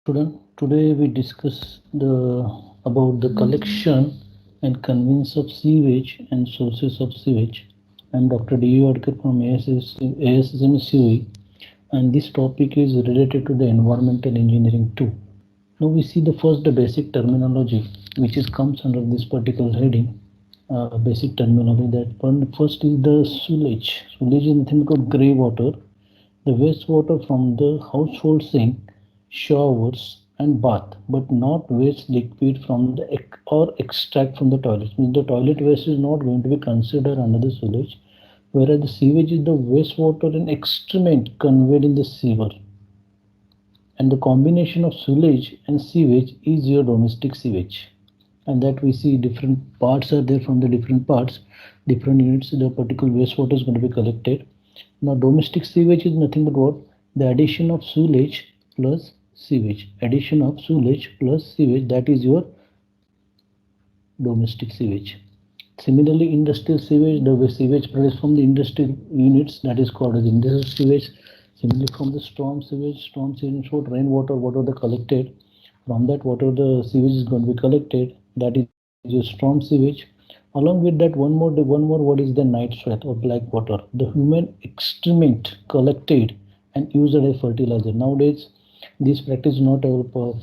Today we discuss about the collection and conveyance of sewage and sources of sewage. I'm Dr. D. Wadkar from ASSM Sewage, and this topic is related to the environmental engineering too. Now we see the first the basic terminology, which is comes under this particular heading. Basic terminology that one first is the sewage. Sewage is nothing but grey water, the wastewater from the household sink, showers, and bath, but not waste liquid from the or extract from the toilet. Means the toilet waste is not going to be considered under the sewage, whereas the sewage is the wastewater and excrement conveyed in the sewer. And the combination of sewage and sewage is your domestic sewage. And that we see different parts are there from the different parts, different units, the particular wastewater is going to be collected. Now domestic sewage is nothing but what? The addition of sewage plus sewage. Addition of sewage plus sewage, that is your domestic sewage. Similarly, industrial sewage, the sewage produced from the industrial units, that is called as industrial sewage. Similarly, from the storm sewage is what rainwater, whatever the collected, from that water the sewage is going to be collected, that is your storm sewage. Along with that, one more what is the night sweat or black water, the human excrement collected and used as fertilizer. Nowadays, this practice is not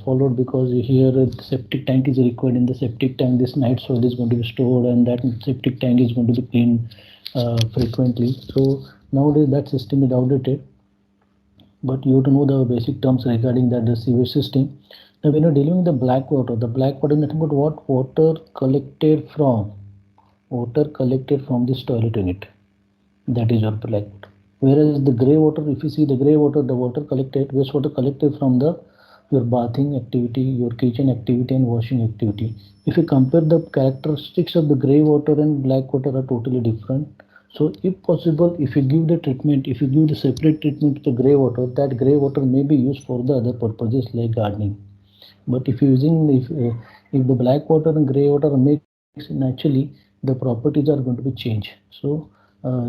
followed because here septic tank is required. In the septic tank, this night soil is going to be stored, and that septic tank is going to be cleaned frequently. So nowadays that system is outdated, but you have to know the basic terms regarding that the sewage system. Now when you're dealing with the black water is nothing but what? Water collected from this toilet unit, that is your black water. Whereas the gray water, if you see the gray water, the water collected, wastewater collected from the your bathing activity, your kitchen activity, and washing activity. If you compare the characteristics of the gray water and black water are totally different. So if possible, if you give the treatment, if you give the separate treatment to the gray water, that gray water may be used for the other purposes like gardening. But if you're using if the black water and gray water are mixed, naturally the properties are going to be changed. So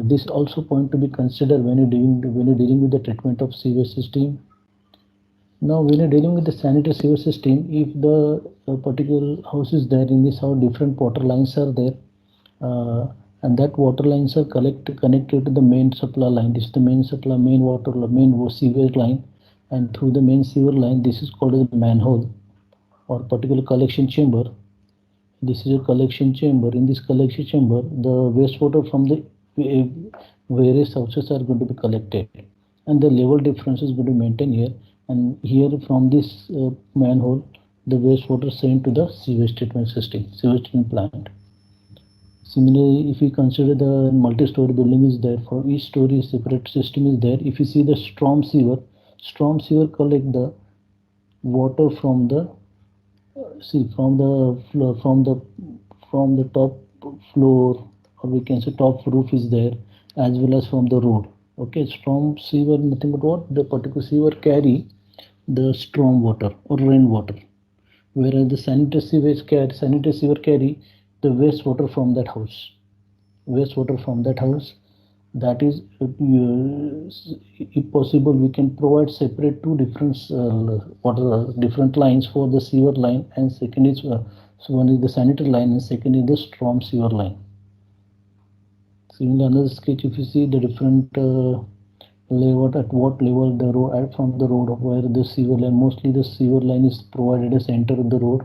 this also point to be considered when you're dealing with the treatment of sewage system. Now, when you're dealing with the sanitary sewage system, if the particular house is there, in this house different water lines are there, and that water lines are connected to the main supply line. This is the main sewage line, and through the main sewer line, this is called as manhole or particular collection chamber. This is a collection chamber. In this collection chamber, the wastewater from the various houses are going to be collected, and the level difference is going to maintain here. And here from this manhole, the wastewater sent to the sewage treatment system, sewage treatment plant. Similarly, if you consider the multi-story building is there, for each story separate system is there. If you see the storm sewer collect the water from the see from the floor, from the top floor, or we can say top roof is there, as well as from the road. Okay, storm sewer nothing but what? The particular sewer carry the storm water or rainwater, whereas the sanitary sewer carry the wastewater from that house. Wastewater from that house, that is if possible we can provide separate two different water different lines for the sewer line, and second is so one is the sanitary line and second is the storm sewer line. Similarly, another sketch, if you see the different layout, at what level the road from the road of where the sewer line, mostly the sewer line is provided at the center of the road.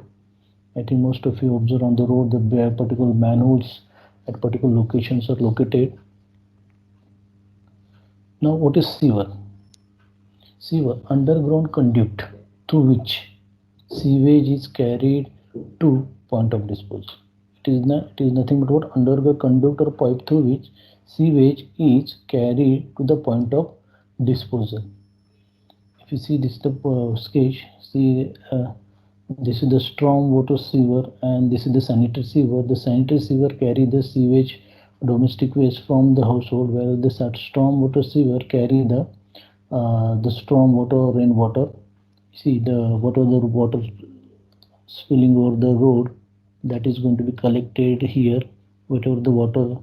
I think most of you observe on the road the particular manholes at particular locations are located. Now what is sewer? Sewer, underground conduit through which sewage is carried to point of disposal. It is nothing but what? Underground conduit or pipe through which sewage is carried to the point of disposal. If you see this the sketch, see this is the storm water sewer and this is the sanitary sewer. The sanitary sewer carry the sewage domestic waste from the household, whereas the storm water sewer carry the storm water rainwater. See the water spilling over the road, that is going to be collected here. Whatever the water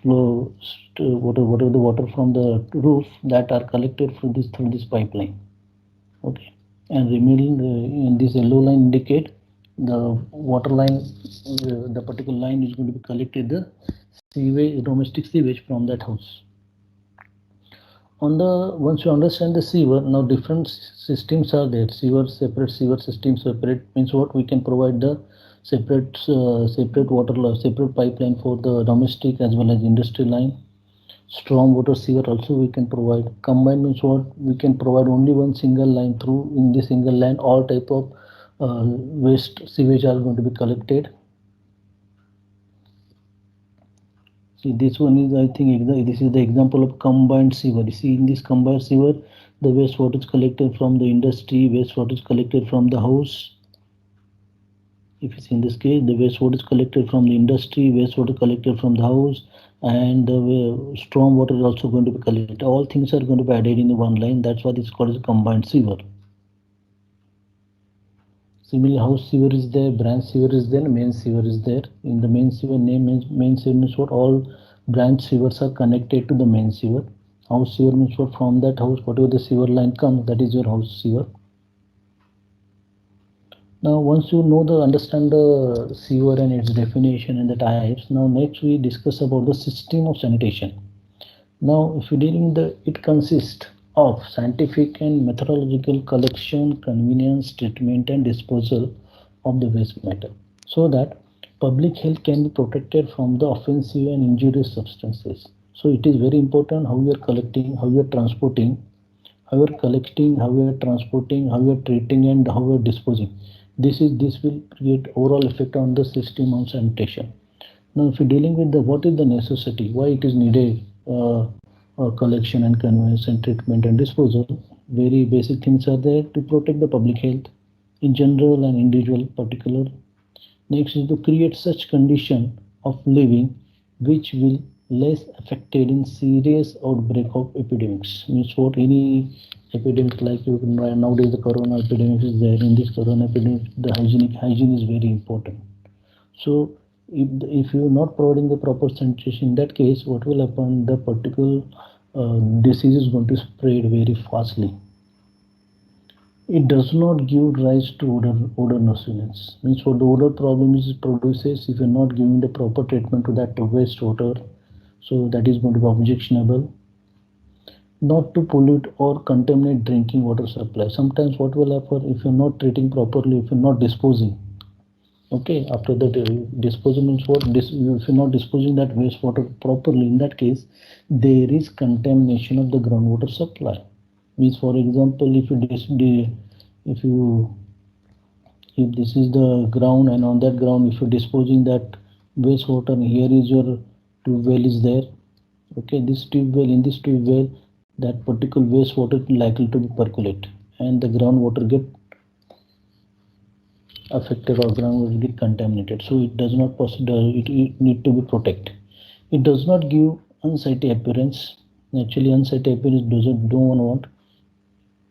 flow, whatever the water from the roof that are collected through this pipeline. Okay, and remaining in this yellow line indicate the water line, the particular line is going to be collected the sewage, domestic sewage from that house. On the once you understand the sewer, now different systems are there. Sewer separate, sewer system separate means what we can provide the separate separate pipeline for the domestic as well as industrial line. Storm water sewer also we can provide. Combined means what we can provide only one single line through. In this single line, all type of waste sewage are going to be collected. See, this one is, I think, this is the example of combined sewer. You see, in this combined sewer, the wastewater is collected from the industry, wastewater is collected from the house. If you see in this case, the wastewater is collected from the industry, wastewater collected from the house, and the storm water is also going to be collected. All things are going to be added in one line. That's why it's called as a combined sewer. Similarly, house sewer is there, branch sewer is there, main sewer is there. In the main sewer, name means main sewer means what? All branch sewers are connected to the main sewer. House sewer means what? From that house, whatever the sewer line comes, that is your house sewer. Now, once you know the understand the sewer and its definition and the types, now next we discuss about the system of sanitation. Now, if you're dealing the, it consists of scientific and methodological collection, convenience, treatment, and disposal of the waste matter, so that public health can be protected from the offensive and injurious substances. So, it is very important how you are collecting, how you are transporting, how you are collecting, how you are transporting, how you are treating, and how you are disposing. This will create overall effect on the system of sanitation. Now, if you're dealing with the what is the necessity, why it is needed, collection and conveyance and treatment and disposal, very basic things are there to protect the public health in general and individual particular. Next is to create such condition of living which will less affected in serious outbreak of epidemics. Means what? Any epidemic like you can nowadays the corona epidemic is there. In this corona epidemic, the hygiene is very important. So if you are not providing the proper sanitation, in that case, what will happen? The particular disease is going to spread very fastly. It does not give rise to odor nuisance. Means what the odor problem is produces if you're not giving the proper treatment to that wastewater. So that is going to be objectionable. Not to pollute or contaminate drinking water supply. Sometimes what will happen if you're not treating properly, if you're not disposing, okay, after that disposal means what if you're not disposing that wastewater properly, in that case there is contamination of the groundwater supply. Means for example, if you if this is the ground and on that ground if you're disposing that wastewater and here is your tube well is there, okay, this tube well, in this tube well that particular wastewater is likely to be percolate and the groundwater get affected or ground will get contaminated. So it does not possible, it need to be protected. It does not give unsightly appearance. Naturally unsightly appearance doesn't don't want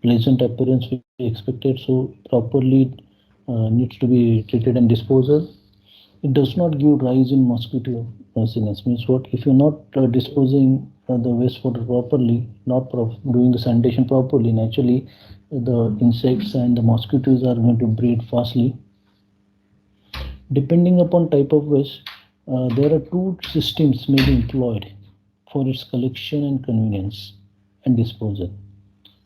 pleasant appearance we expected, so properly needs to be treated and disposal. It does not give rise in mosquito residence. Means what if you're not disposing the wastewater properly, not doing the sanitation properly, naturally the insects and the mosquitoes are going to breed fastly. Depending upon type of waste, there are two systems may be employed for its collection and convenience and disposal.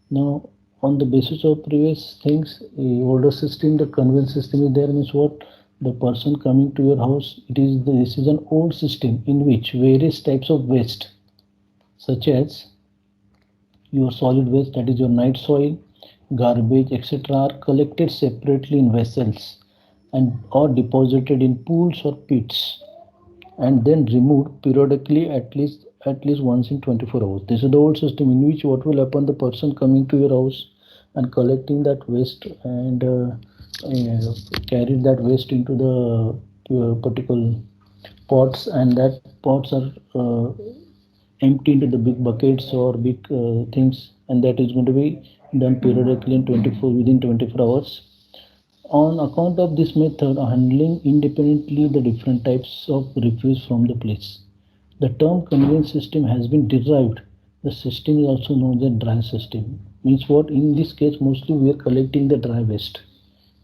Now, on the basis of previous things, older system, the conveyance system is there. Means what? The person coming to your house, this is an old system in which various types of waste, such as your solid waste, that is your night soil, garbage, etc., are collected separately in vessels and or deposited in pools or pits and then removed periodically at least once in 24 hours. This is the old system in which what will happen, the person coming to your house and collecting that waste and carried that waste into the particular pots and that pots are empty into the big buckets or big things and that is going to be done periodically in 24 within 24 hours. On account of this method, handling independently the different types of refuse from the place. The term conveyance system has been derived The system is also known as a dry system. Means what? In this case, mostly we are collecting the dry waste.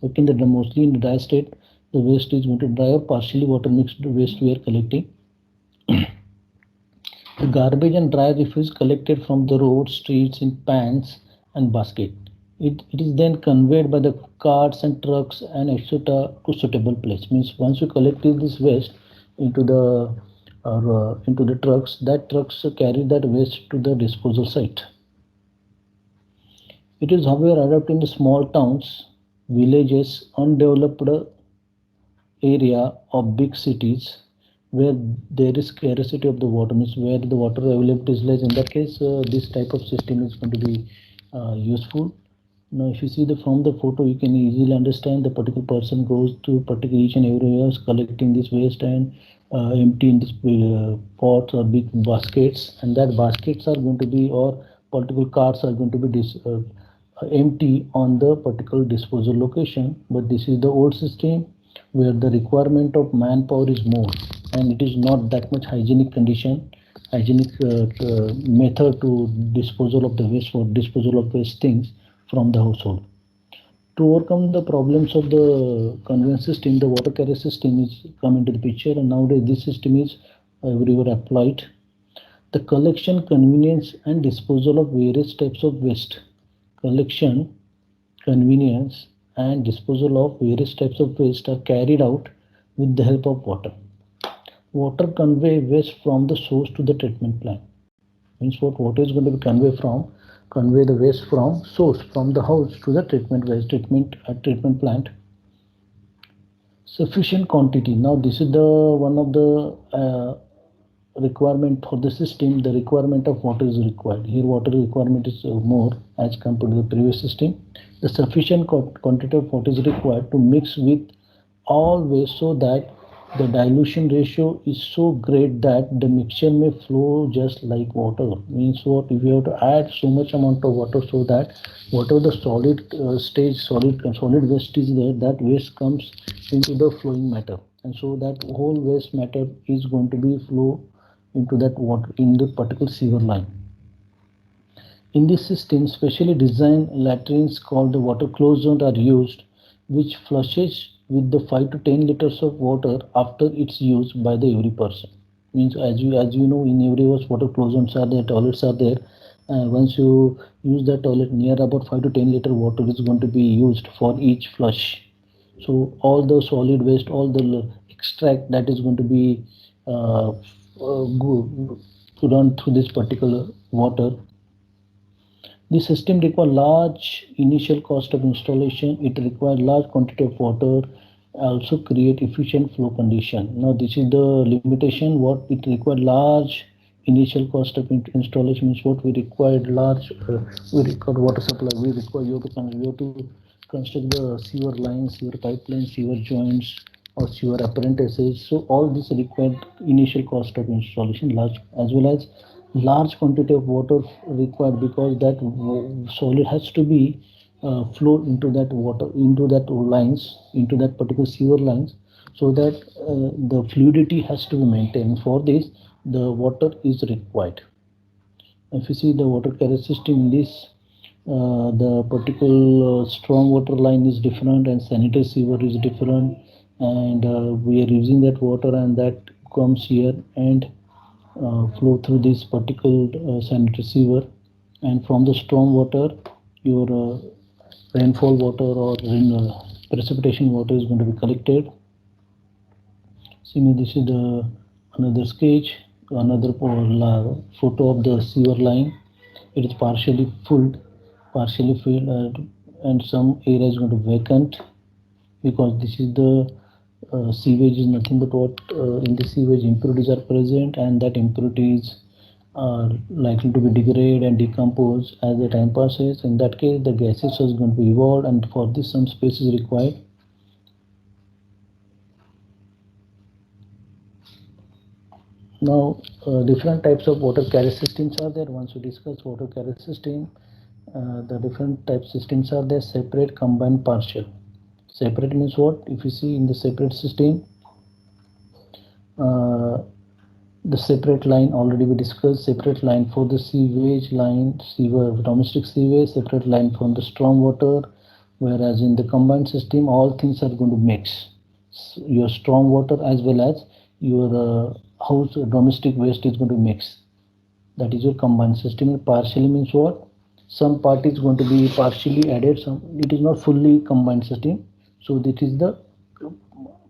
Okay, mostly in the dry state, the waste is going to dry or partially water mixed waste we are collecting. The garbage and dry refuse collected from the roads, streets in pans and basket. It is then conveyed by the carts and trucks and etc. to suitable place. Means once you collect this waste into the into the trucks, that trucks carry that waste to the disposal site. It is however adopted in the small towns, villages, undeveloped area of big cities where there is scarcity of the water, means where the water availability is less. In that case, this type of system is going to be useful. Now, if you see from the photo, you can easily understand the particular person goes to particular each and every house collecting this waste and emptying this pots or big baskets, and that baskets are going to be or particular carts are going to be empty on the particular disposal location. But this is the old system where the requirement of manpower is more and it is not that much hygienic method to disposal of the waste or disposal of waste things from the household. To overcome the problems of the conveyance system, the water carrier system is come into the picture, and nowadays this system is everywhere applied. The collection, convenience, and disposal of various types of waste. Collection, convenience, and disposal of various types of waste are carried out with the help of water. Water convey waste from the source to the treatment plant. Means what? Water is going to be convey the waste from source from the house to the treatment plant. Sufficient quantity. Now this is the one of the requirement for the system. The requirement of water is required here. Water requirement is more as compared to the previous system. The sufficient quantity of water is required to mix with all waste so that the dilution ratio is so great that the mixture may flow just like water. Means what? If you have to add so much amount of water so that whatever the solid waste is there, that waste comes into the flowing matter, and so that whole waste matter is going to be flow into that water in the particular sewer line. In this system, specially designed latrines called the water close zone are used, which flushes with the 5 to 10 liters of water after its use by the every person. Means as you know, in every house water close zones are there, toilets are there. Once you use the toilet, near about 5 to 10 liter water is going to be used for each flush. So all the solid waste, all the extract that is going to be run through this particular water. The system requires large initial cost of installation. It requires large quantity of water, also create efficient flow condition. Now this is the limitation. What it requires large initial cost of installation means what? We required large we require water supply. We require you have to construct the sewer lines, sewer pipelines, sewer joints, or sewer apparatuses. So all this required initial cost of installation large, as well as large quantity of water required, because that solid has to be flow into that water, into that lines, into that particular sewer lines, so that the fluidity has to be maintained. For this, the water is required. If you see the water carrier system in this, the particular storm water line is different and sanitary sewer is different, and we are using that water and that comes here and flow through this particular sanitary sewer. And from the storm water, your rainfall water or precipitation water is going to be collected. See me, this is the another sketch, another photo of the sewer line. It is partially filled, and some area is going to vacant, because this is the sewage is nothing but what in the sewage impurities are present, and that impurities are likely to be degrade and decompose as the time passes. In that case, the gases is going to be evolved, and for this some space is required. Now, different types of water carrier systems are there. Once we discuss water carrier system, the different type systems are there: separate, combined, partial. Separate means what? If you see in the separate system, uh, The separate line already we discussed, separate line for the sewage line, domestic sewage, separate line from the storm water. Whereas in the combined system, all things are going to mix. Your storm water as well as your house domestic waste is going to mix. That is your combined system. And partially means what? Some part is going to be partially added, some it is not fully combined system. So this is the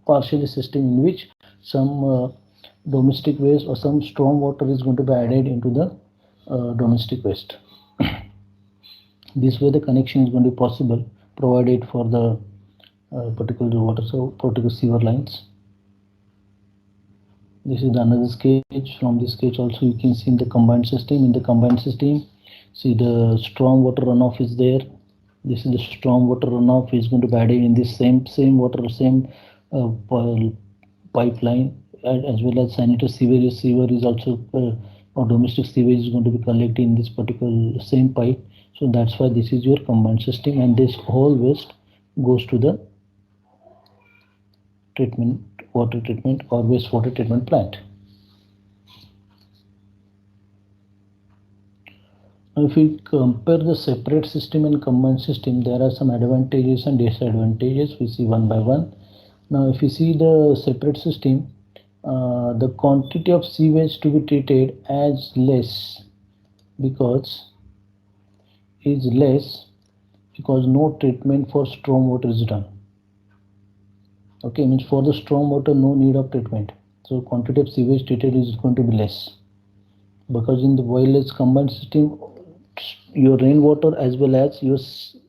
partially system in which some domestic waste or some storm water is going to be added into the domestic waste. This way the connection is going to be possible provided for the particular water, so particular sewer lines. This is another sketch. From this sketch also you can see in the combined system. In the combined system, see the storm water runoff is there. This is the storm water runoff is going to be added in this same water, same pipeline, as well as sanitary sewage. Sewer is also or domestic sewage is going to be collected in this particular same pipe. So that's why this is your combined system, and this whole waste goes to the treatment, water treatment or wastewater treatment plant. Now, if we compare the separate system and combined system, there are some advantages and disadvantages. We see one by one. Now, if you see the separate system, the quantity of sewage to be treated as less because no treatment for storm water is done. Okay, means for the storm water no need of treatment, so quantity of sewage treated is going to be less, because in the wireless combined system your rainwater as well as your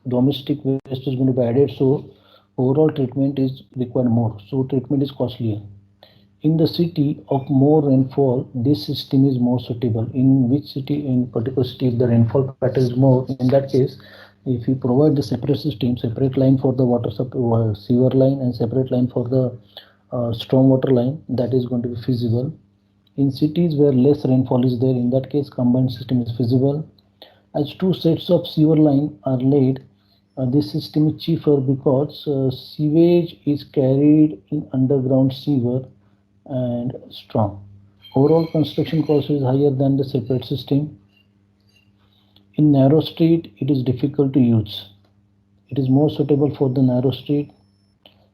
domestic waste is going to be added, so overall treatment is required more, so treatment is costlier. In the city of more rainfall, this system is more suitable. In which city? In particular city, if the rainfall pattern is more, in that case, if you provide the separate system, separate line for the water supply, sewer line, and separate line for the storm water line, that is going to be feasible. In cities where less rainfall is there, in that case, combined system is feasible. As two sets of sewer line are laid, this system is cheaper because sewage is carried in underground sewer and strong. Overall construction cost is higher than the separate system. In narrow street, it is difficult to use. It is more suitable for the narrow street.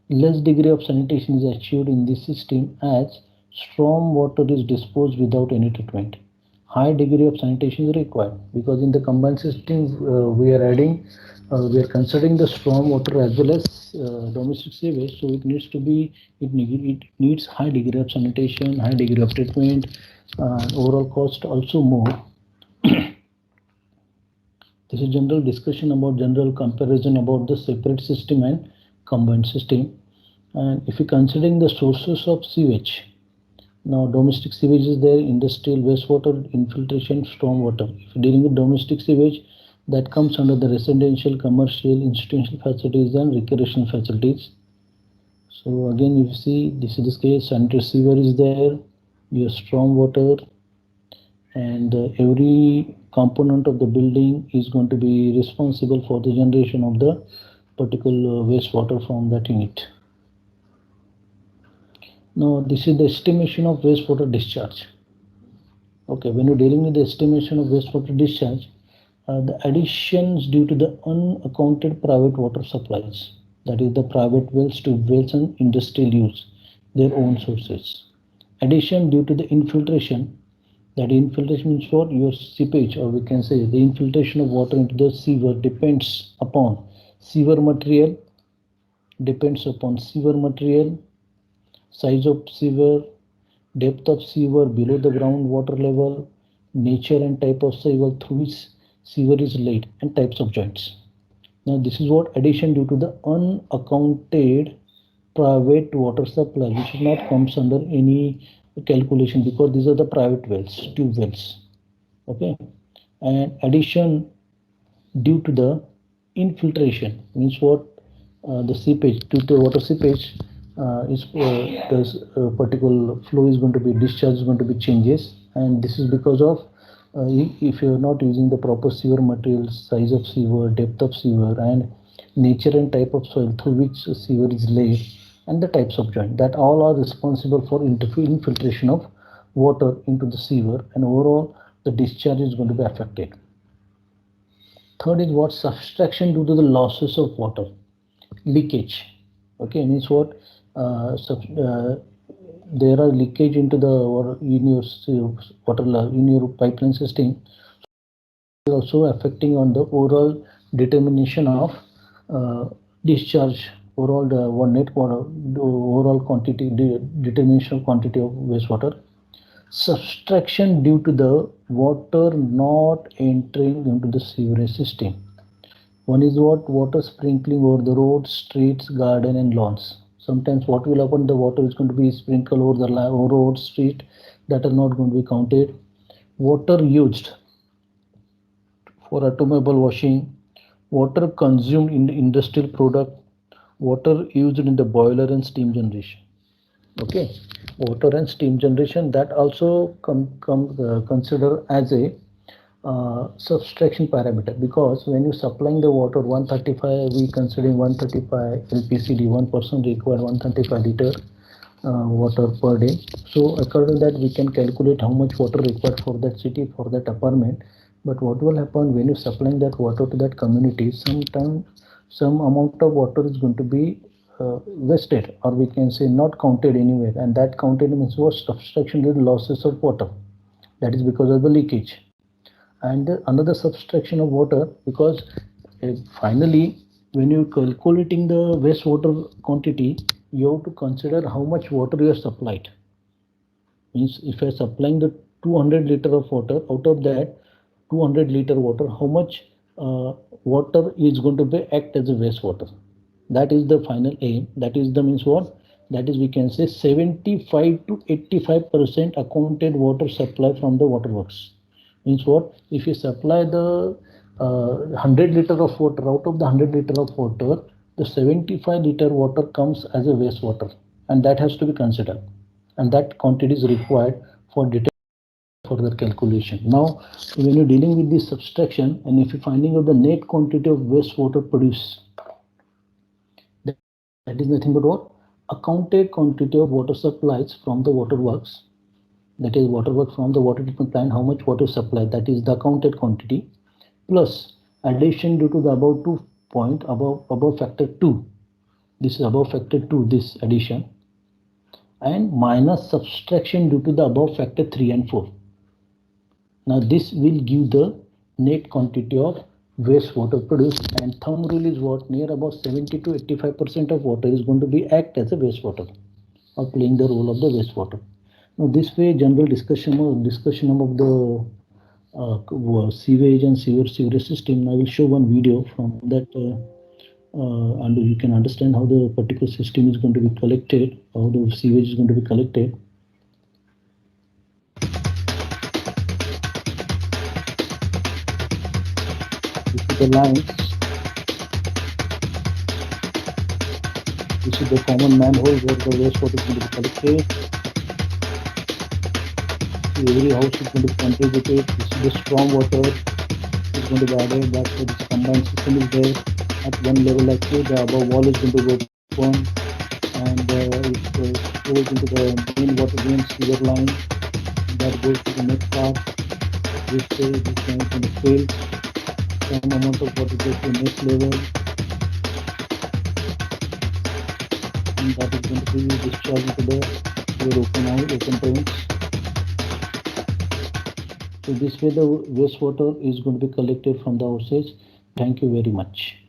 Less degree of sanitation is achieved in this system as storm water is disposed without any treatment. High degree of sanitation is required because in the combined system we are considering the storm water as well as domestic sewage, so it needs high degree of sanitation, high degree of treatment, overall cost also more. This is general discussion about general comparison about the separate system and combined system. And if you considering the sources of sewage, now domestic sewage is there, industrial wastewater, infiltration, storm water. If you're dealing with domestic sewage, that comes under the residential, commercial, institutional facilities and recreational facilities. So again, you see this is the case, sanitary sewer is there, your storm water, and every component of the building is going to be responsible for the generation of the particular wastewater from that unit. Now this is the estimation of wastewater discharge. Okay, when you're dealing with the estimation of wastewater discharge, the additions due to the unaccounted private water supplies, that is the private wells, tube wells and industrial use, their own sources. Addition due to the infiltration, that infiltration means what? Your seepage, or we can say the infiltration of water into the sewer depends upon sewer material, size of sewer, depth of sewer below the groundwater level, nature and type of sewer through which sewer is laid, and types of joints. Now this is what addition due to the unaccounted private water supply, which is not comes under any calculation because these are the private wells, tube wells. Okay, and addition due to the infiltration means what? The seepage, due to water seepage is the particular flow is going to be discharge is going to be changes, and this is because of if you are not using the proper sewer materials, size of sewer, depth of sewer, and nature and type of soil through which sewer is laid, and the types of joint, that all are responsible for infiltration of water into the sewer, and overall the discharge is going to be affected. Third is what? Subtraction due to the losses of water, leakage. Okay, means what? There are leakage into the water in your water in your pipeline system, also affecting on the overall determination of discharge, overall the one net water, the overall quantity, determination of quantity of wastewater. Subtraction due to the water not entering into the sewerage system. One is what? Water sprinkling over the roads, streets, garden and lawns. Sometimes what will happen, the water is going to be sprinkled over the road, street, that are not going to be counted. Water used for automobile washing, water consumed in the industrial product, water used in the boiler and steam generation. Okay, water and steam generation, that also consider as a subtraction parameter, because when you supplying the water 135, we considering 135 LPCD, 1% required 135 liter water per day. So according to that, we can calculate how much water required for that city, for that apartment. But what will happen when you supplying that water to that community, sometime some amount of water is going to be wasted, or we can say not counted anywhere, and that counted means what? Subtraction due to losses of water, that is because of the leakage. And another subtraction of water, because finally when you calculating the wastewater quantity, you have to consider how much water you have supplied. Means if you are supplying the 200 liter of water, out of that 200 liter water, how much water is going to be act as a wastewater. That is the final aim. That is the means what? That is, we can say 75 to 85% accounted water supply from the waterworks. Means what? If you supply the 100 liter of water, out of the 100 liter of water, the 75 liter water comes as a wastewater, and that has to be considered, and that quantity is required for further calculation. Now, when you're dealing with this subtraction, and if you're finding out the net quantity of wastewater produced, that is nothing but what? Accounted quantity of water supplies from the waterworks, that is waterworks from the water treatment plant, how much water supplied, that is the accounted quantity, plus addition due to the above 2 point, above factor 2, this is above factor 2, this addition, and minus subtraction due to the above factor 3 and 4. Now this will give the net quantity of wastewater produced, and thumb rule is what? Near about 70 to 85% of water is going to be act as a wastewater, or playing the role of the wastewater. Now this way, general discussion of the sewage and sewerage system. I will show one video from that, and you can understand how the particular system is going to be collected, how the sewage is going to be collected. This is the lines. This is the common manhole where the wastewater is going to be collected. Every house is going to be contributed. This is the storm water is going to be added. That's why this combined system is there. At one level, like say, the above wall is going to go open, and it goes into the main water main sewer line. That goes to the next part. This line is going to fail. Some amount of water goes to the next level, and that is going to be discharged into the open drains. So this way the wastewater is going to be collected from the houses. Thank you very much.